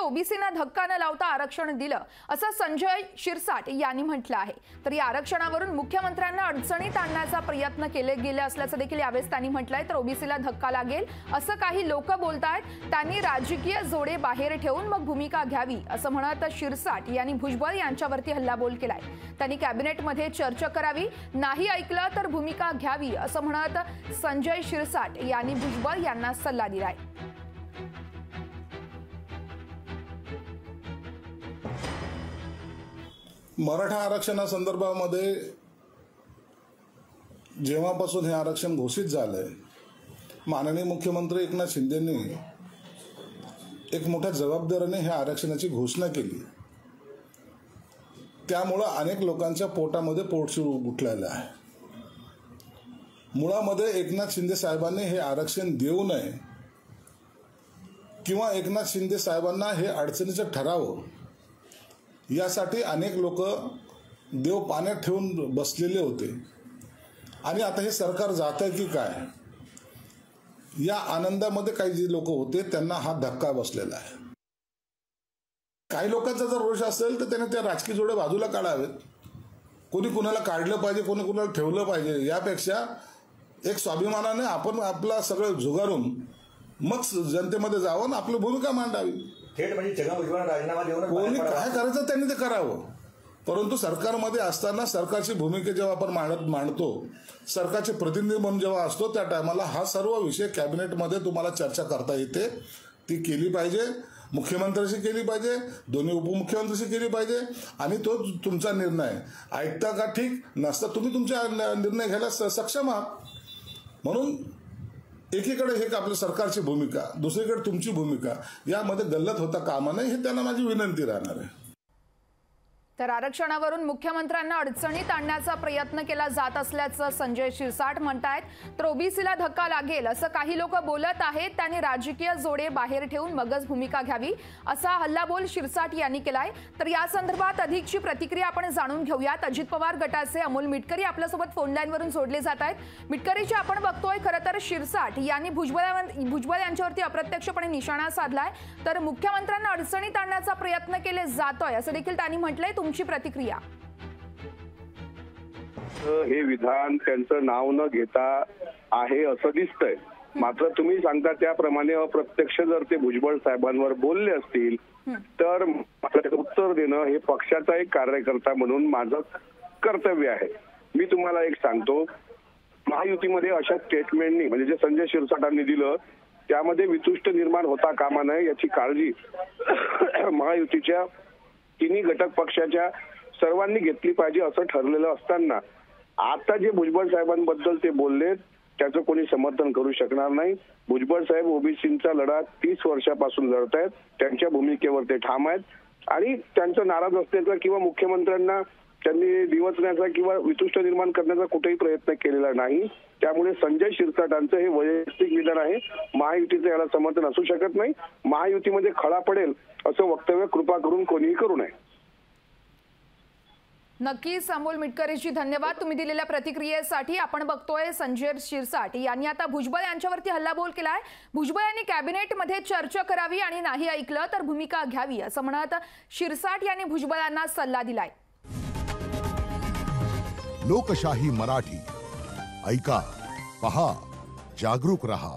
ओबीसींना धक्का न लावता आरक्षण दिलं असं संजय शिरसाट यांनी म्हटलं आहे। तर या आरक्षणावरून मुख्यमंत्र्यांना अडचणीत आणण्याचा प्रयत्न केले गेले असल्याचं देखील यावेळेस त्यांनी म्हटलंय। तर ओबीसीला धक्का लागेल असं काही लोक बोलतायत, त्यांनी राजकीय जोडे बाहेर ठेवून मग भूमिका घ्यावी असं म्हणत शिरसाट यांनी भुजबळ यांच्यावरती हल्लाबोल केलाय। त्यांनी कॅबिनेटमध्ये चर्चा करावी, नाही ऐकलं तर भूमिका घ्यावी असं म्हणत संजय शिरसाट यांनी भुजबळ यांना सल्ला दिलाय। मराठा आरक्षणासंदर्भामध्ये जेव्हापासून हे आरक्षण घोषित झालंय, माननीय मुख्यमंत्री एकनाथ शिंदेंनी एक मोठ्या जबाबदारीने ह्या आरक्षणाची घोषणा केली। त्यामुळे अनेक लोकांच्या पोटामध्ये पोटसूळ उठलेलं आहे। मुळामध्ये एकनाथ शिंदे साहेबांनी हे आरक्षण देऊ नये किंवा एकनाथ शिंदे साहेबांना हे अडचणीचं ठरावं यासाठी अनेक लोक देव पाण्यात ठेवून बसलेले होते आणि आता हे सरकार जातंय की काय या आनंदामध्ये काही जे लोक होते त्यांना हा धक्का बसलेला आहे। काही लोकांचा जर रोष असेल तर त्याने त्या राजकीय जोडे बाजूला काढावेत। कोणी कुणाला काढलं पाहिजे, कोणी कुणाला ठेवलं पाहिजे यापेक्षा एक स्वाभिमानाने आपण आपला सगळं झुगारून मग जनतेमध्ये जावं आणि आपली भूमिका मांडावी। थेट म्हणजे छगन भुजबळ राजीनामा देऊन कोणी काय करायचं त्यांनी ते करावं, परंतु सरकारमध्ये असताना सरकारची भूमिका जेव्हा आपण मांडतो, सरकारचे प्रतिनिधी म्हणून जेव्हा असतो त्या टायमाला हा सर्व विषय कॅबिनेटमध्ये तुम्हाला चर्चा करता येते, ती केली पाहिजे। मुख्यमंत्र्यांशी केली पाहिजे, दोन्ही उपमुख्यमंत्र्यांशी केली पाहिजे आणि तो तुमचा निर्णय ऐकता का ठीक नसता तुम्ही तुमचा निर्णय घ्यायला सक्षम आहात। म्हणून एकीकडे हे आपल्या सरकारची भूमिका, दुसरीकडे तुमची भूमिका यामध्ये गल्लत होता कामा नये, हे त्यांना माझी विनंती राहणार आहे। तर आरक्षणावरून मुख्यमंत्र्यांना अडचणीत आणण्याचा प्रयत्न केला जात असल्याचं संजय शिरसाट म्हणतायत। तर ओबीसीला धक्का लागेल असं काही लोक बोलत आहेत, त्यांनी राजकीय जोडे बाहेर ठेवून मगच भूमिका घ्यावी असा हल्लाबोल शिरसाट यांनी केलाय। तर या संदर्भात अधिकची प्रतिक्रिया आपण जाणून घेऊयात। अजित पवार गटाचे अमोल मिटकरी आपल्यासोबत फोन लाईनवरून जोडले जात आहेत। मिटकरीची आपण बघतोय खरं तर शिरसाट यांनी भुजबळ यांच्यावरती अप्रत्यक्षपणे निशाणा साधलाय, तर मुख्यमंत्र्यांना अडचणीत आणण्याचा प्रयत्न केले जातोय असं देखील त्यांनी म्हटलंय। तुमची प्रतिक्रिया? हे विधान त्यांचं नाव न घेता आहे असं दिसतंय, मात्र तुम्ही सांगता त्याप्रमाणे अप्रत्यक्ष जर ते भुजबळ साहेबांवर बोलले असतील तर उत्तर देणं हे पक्षाचा एक कार्यकर्ता म्हणून माझं कर्तव्य आहे। मी तुम्हाला एक सांगतो, महायुतीमध्ये अशा स्टेटमेंटनी म्हणजे जे संजय शिरसाटांनी दिलं त्यामध्ये वितुष्ट निर्माण होता कामा नये याची काळजी महायुतीच्या तिन्ही घटक पक्षाच्या सर्वांनी घेतली पाहिजे असं ठरलेलं असताना आता जे भुजबळ साहेबांबद्दल ते बोलले त्याचं कोणी समर्थन करू शकणार नाही। भुजबळ साहेब ओबीसींचा लढा 30 वर्षापासून लढतायत, त्यांच्या भूमिकेवर ते ठाम आहेत आणि त्यांचं नाराज असण्याचा किंवा मुख्यमंत्र्यांना त्यांनी दिवसण्याचा किंवा वितुष्ट निर्माण करण्याचा कुठेही प्रयत्न केलेला नाही। त्यामुळे संजय शिरसाटांचं हे वैयक्तिक विधान आहे, महायुतीचं याला समर्थन असू शकत नाही। महायुतीमध्ये खळा पडेल असं वक्तव्य कृपा करून कोणीही करू नये। नक्कीच अमोल मिटकरीजी धन्यवाद तुम्ही दिलेल्या प्रतिक्रियेसाठी। आपण बघतोय संजय शिरसाट यांनी आता भुजबळ यांच्यावरती हल्लाबोल केलाय। भुजबळ यांनी कॅबिनेटमध्ये चर्चा करावी आणि नाही ऐकलं तर भूमिका घ्यावी असं म्हणत शिरसाट यांनी भुजबळांना सल्ला दिलाय। लोकशाही मराठी ऐका, पहा, जागरूक रहा।